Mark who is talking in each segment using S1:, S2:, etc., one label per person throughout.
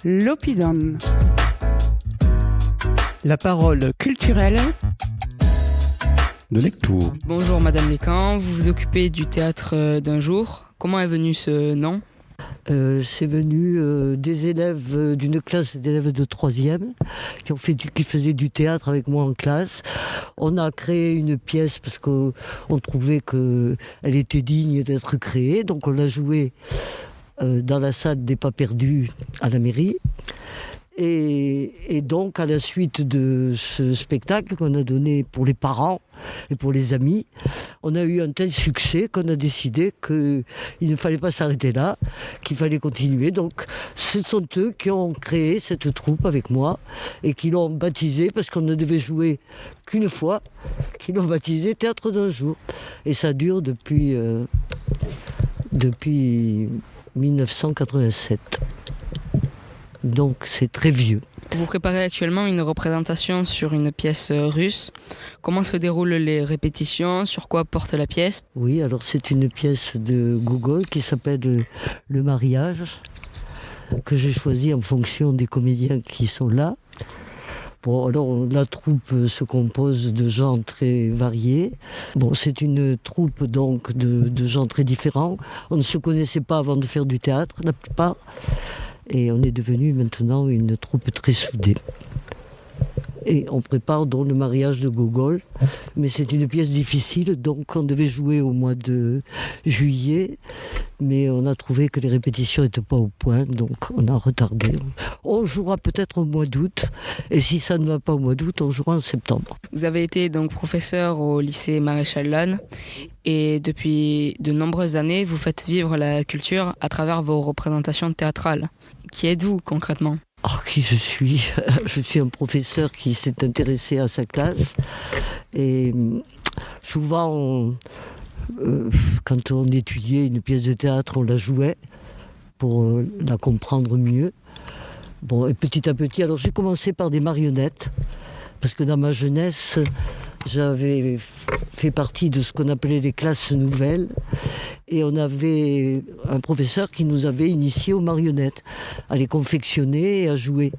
S1: L'Oppidum.
S2: La parole culturelle
S3: de Lectoure.
S4: Bonjour Madame Lécan, vous vous occupez du théâtre d'un jour. Comment est venu ce nom ?
S5: C'est venu des élèves d'une classe d'élèves de 3e qui faisaient du théâtre avec moi en classe. On a créé une pièce parce qu'on trouvait qu'elle était digne d'être créée. Donc on l'a jouée dans la salle des Pas Perdus à la mairie. Et donc, à la suite de ce spectacle qu'on a donné pour les parents et pour les amis, on a eu un tel succès qu'on a décidé qu'il ne fallait pas s'arrêter là, qu'il fallait continuer. Donc, ce sont eux qui ont créé cette troupe avec moi et qui l'ont baptisé, parce qu'on ne devait jouer qu'une fois, qui l'ont baptisé Théâtre d'un jour. Et ça dure depuis 1987. Donc c'est très vieux.
S4: Vous préparez actuellement une représentation sur une pièce russe. Comment se déroulent les répétitions ? Sur quoi porte la pièce ?
S5: Oui, alors c'est une pièce de Gogol qui s'appelle Le mariage, que j'ai choisi en fonction des comédiens qui sont là. Bon, alors la troupe se compose de gens très variés. Bon, c'est une troupe donc de gens très différents. On ne se connaissait pas avant de faire du théâtre, la plupart. Et on est devenu maintenant une troupe très soudée. Et on prépare donc le mariage de Gogol. Mais c'est une pièce difficile, donc on devait jouer au mois de juillet. Mais on a trouvé que les répétitions n'étaient pas au point, donc on a retardé. On jouera peut-être au mois d'août. Et si ça ne va pas au mois d'août, on jouera en septembre.
S4: Vous avez été donc professeur au lycée Maréchal Lannes. Et depuis de nombreuses années, vous faites vivre la culture à travers vos représentations théâtrales. Qui êtes-vous concrètement ?
S5: Alors, qui je suis ? Je suis un professeur qui s'est intéressé à sa classe. Et souvent, quand on étudiait une pièce de théâtre, on la jouait pour la comprendre mieux. Bon, et petit à petit, alors j'ai commencé par des marionnettes, parce que dans ma jeunesse, j'avais fait partie de ce qu'on appelait les classes nouvelles. Et on avait un professeur qui nous avait initiés aux marionnettes, à les confectionner et à jouer.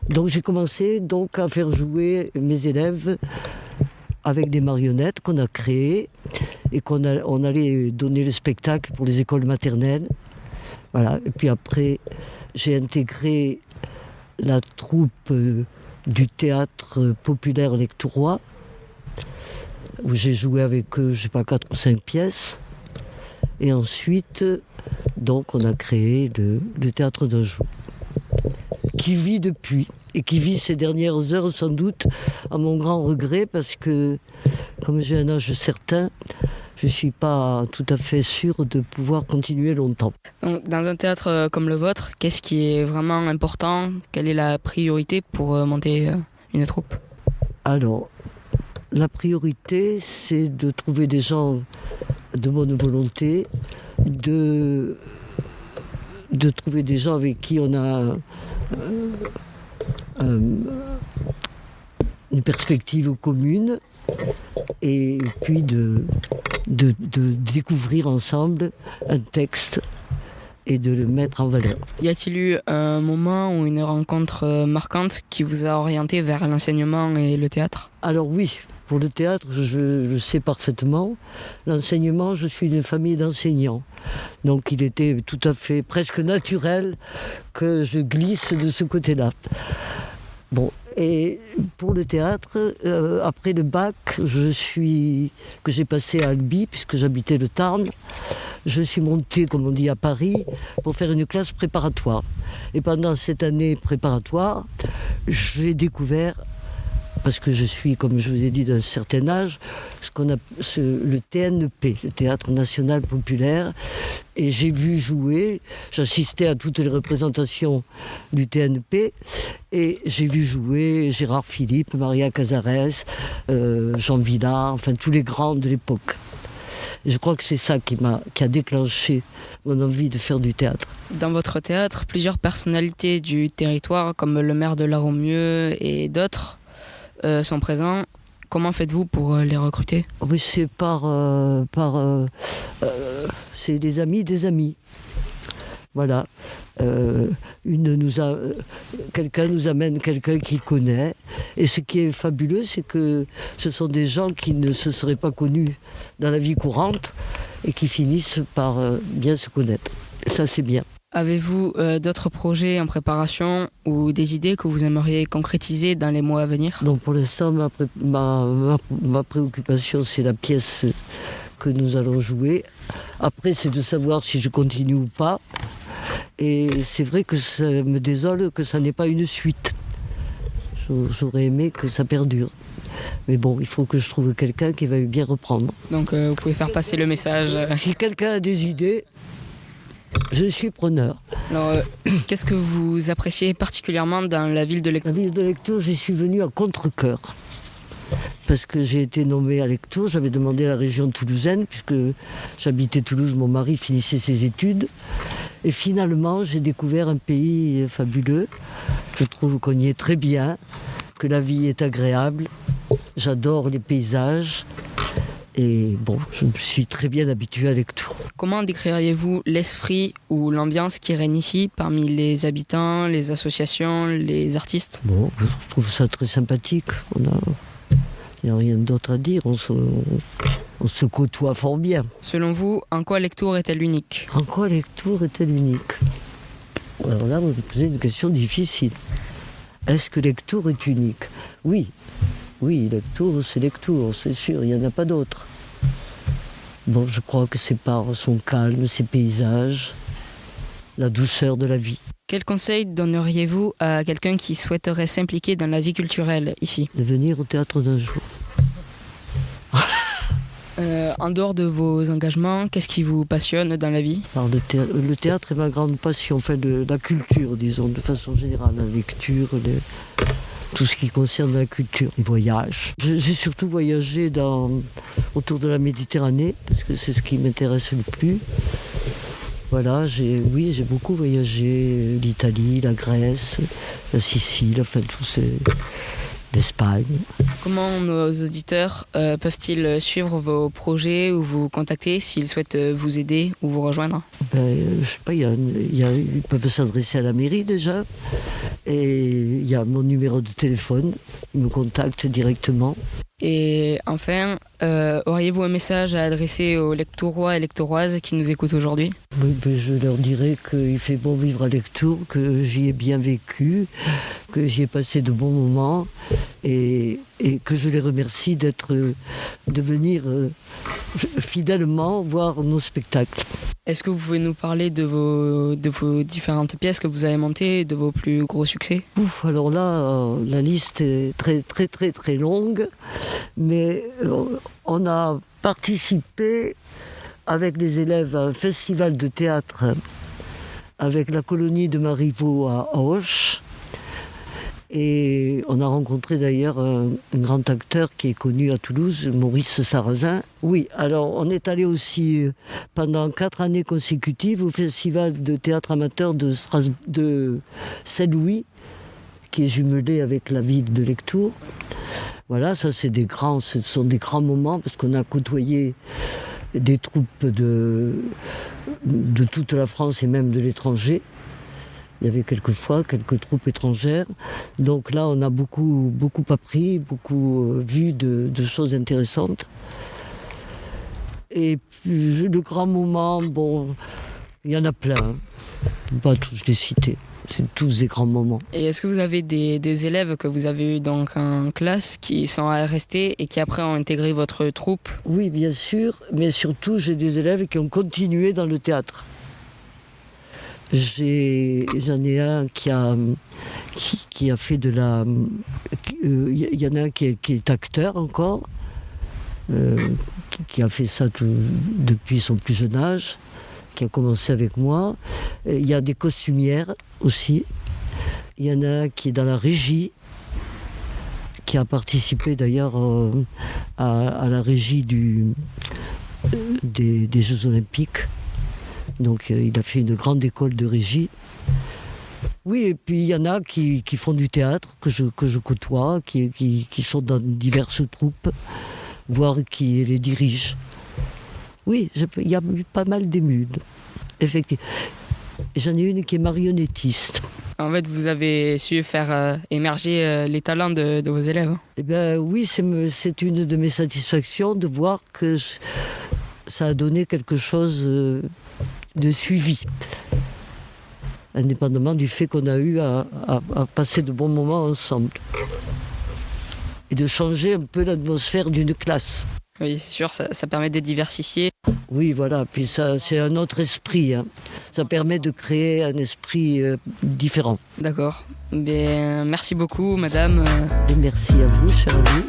S5: Donc j'ai commencé donc à faire jouer mes élèves avec des marionnettes qu'on a créées et on allait donner le spectacle pour les écoles maternelles. Voilà. Et puis après, j'ai intégré la troupe du théâtre populaire lectourois, où j'ai joué avec eux, 4 ou 5 pièces. Et ensuite, donc, on a créé le théâtre d'un jour, qui vit depuis, et qui vit ces dernières heures sans doute, à mon grand regret, parce que, comme j'ai un âge certain, je ne suis pas tout à fait sûr de pouvoir continuer longtemps.
S4: Donc, dans un théâtre comme le vôtre, qu'est-ce qui est vraiment important ? Quelle est la priorité pour monter une troupe ?
S5: Alors, la priorité, c'est de trouver des gens de bonne volonté, de trouver des gens avec qui on a une perspective commune, et puis de découvrir ensemble un texte et de le mettre en valeur.
S4: Y a-t-il eu un moment ou une rencontre marquante qui vous a orienté vers l'enseignement et le théâtre ?
S5: Alors oui, pour le théâtre, je le sais parfaitement. L'enseignement, je suis d'une famille d'enseignants. Donc il était tout à fait, presque naturel que je glisse de ce côté-là. Bon, et pour le théâtre, après le bac, que j'ai passé à Albi, puisque j'habitais le Tarn, je suis montée, comme on dit, à Paris pour faire une classe préparatoire. Et pendant cette année préparatoire, j'ai découvert, parce que je suis, comme je vous ai dit, d'un certain âge, le TNP, le Théâtre National Populaire, et j'ai vu jouer, j'assistais à toutes les représentations du TNP, et j'ai vu jouer Gérard Philippe, Maria Cazares, Jean Villard, enfin tous les grands de l'époque. Et je crois que c'est ça qui a déclenché mon envie de faire du théâtre.
S4: Dans votre théâtre, plusieurs personnalités du territoire, comme le maire de La Romieu et d'autres, sont présents. Comment faites-vous pour les recruter ?
S5: Oui, c'est c'est des amis des amis. Voilà. quelqu'un nous amène quelqu'un qu'il connaît. Et ce qui est fabuleux, c'est que ce sont des gens qui ne se seraient pas connus dans la vie courante et qui finissent par bien se connaître. Et ça, c'est bien.
S4: Avez-vous d'autres projets en préparation ou des idées que vous aimeriez concrétiser dans les mois à venir?
S5: Donc pour l'instant, ma préoccupation, c'est la pièce que nous allons jouer. Après, c'est de savoir si je continue ou pas. Et c'est vrai que ça me désole que ça n'ait pas une suite. J'aurais aimé que ça perdure. Mais bon, il faut que je trouve quelqu'un qui va bien reprendre.
S4: Donc vous pouvez faire passer le message.
S5: Si quelqu'un a des idées, je suis preneur.
S4: Alors, qu'est-ce que vous appréciez particulièrement dans la ville de Lectoure?
S5: La ville de Lectoure, j'y suis venu à contre-cœur. Parce que j'ai été nommé à Lectoure, j'avais demandé à la région toulousaine, puisque j'habitais Toulouse, mon mari finissait ses études. Et finalement, j'ai découvert un pays fabuleux. Je trouve qu'on y est très bien, que la vie est agréable. J'adore les paysages. Et bon, je me suis très bien habitué à Lectoure.
S4: Comment décririez-vous l'esprit ou l'ambiance qui règne ici parmi les habitants, les associations, les artistes?
S5: Bon, je trouve ça très sympathique. Il n'y a rien d'autre à dire. On se côtoie fort bien.
S4: Selon vous, en quoi Lectoure est-elle unique?
S5: En quoi Lectoure est-elle unique? Alors là, vous me posez une question difficile. Est-ce que Lectoure est unique? Oui. Oui, Lectoure, c'est Lectoure, c'est sûr, il n'y en a pas d'autre. Bon, je crois que c'est par son calme, ses paysages, la douceur de la vie.
S4: Quel conseil donneriez-vous à quelqu'un qui souhaiterait s'impliquer dans la vie culturelle ici?
S5: De venir au théâtre d'un jour.
S4: En dehors de vos engagements, qu'est-ce qui vous passionne dans la vie?
S5: Alors, le théâtre est ma grande passion, enfin la culture, disons, de façon générale, la lecture, tout ce qui concerne la culture, les voyages. J'ai surtout voyagé autour de la Méditerranée, parce que c'est ce qui m'intéresse le plus. Voilà, j'ai beaucoup voyagé, l'Italie, la Grèce, la Sicile, enfin l'Espagne.
S4: Comment nos auditeurs peuvent-ils suivre vos projets ou vous contacter s'ils souhaitent vous aider ou vous rejoindre?
S5: Je sais pas, ils peuvent s'adresser à la mairie déjà. Et il y a mon numéro de téléphone, ils me contactent directement.
S4: Et enfin, auriez-vous un message à adresser aux Lectourois et Lectouroises qui nous écoutent aujourd'hui?
S5: Oui, je leur dirais qu'il fait bon vivre à Lectoure, que j'y ai bien vécu, que j'y ai passé de bons moments et que je les remercie de venir fidèlement voir nos spectacles.
S4: Est-ce que vous pouvez nous parler de vos différentes pièces que vous avez montées, de vos plus gros succès?
S5: Alors là, la liste est très très très très longue, mais on a participé avec les élèves à un festival de théâtre avec la colonie de Marivaux à Auch. Et on a rencontré d'ailleurs un grand acteur qui est connu à Toulouse, Maurice Sarrazin. Oui, alors on est allé aussi pendant 4 années consécutives au festival de théâtre amateur de Saint-Louis, qui est jumelé avec la ville de Lectoure. Voilà, ce sont des grands moments parce qu'on a côtoyé des troupes de toute la France et même de l'étranger. Il y avait quelquefois quelques troupes étrangères. Donc là, on a beaucoup appris, beaucoup vu de choses intéressantes. Et puis, le grand moment, bon, il y en a plein. Hein. Pas tous les citer. C'est tous des grands moments.
S4: Et est-ce que vous avez des élèves que vous avez eu donc en classe qui sont restés et qui après ont intégré votre troupe?
S5: Oui, bien sûr. Mais surtout, j'ai des élèves qui ont continué dans le théâtre. J'en ai un qui a fait de la... Il y en a un qui est acteur encore, qui a fait ça depuis son plus jeune âge, qui a commencé avec moi. Il y a des costumières aussi. Il y en a un qui est dans la régie, qui a participé d'ailleurs à la régie des Jeux Olympiques. Donc il a fait une grande école de régie. Oui, et puis il y en a qui font du théâtre, que je côtoie, qui sont dans diverses troupes, voire qui les dirigent. Oui, il y a eu pas mal d'émules, effectivement. J'en ai une qui est marionnettiste.
S4: En fait, vous avez su faire émerger les talents de vos élèves.
S5: Eh bien oui, c'est une de mes satisfactions de voir que ça a donné quelque chose de suivi. Indépendamment du fait qu'on a eu à passer de bons moments ensemble. Et de changer un peu l'atmosphère d'une classe.
S4: Oui, c'est sûr, ça permet de diversifier.
S5: Oui, voilà, puis ça, c'est un autre esprit. Hein. Ça permet de créer un esprit différent.
S4: D'accord. Merci beaucoup, madame.
S5: Et merci à vous, cher ami.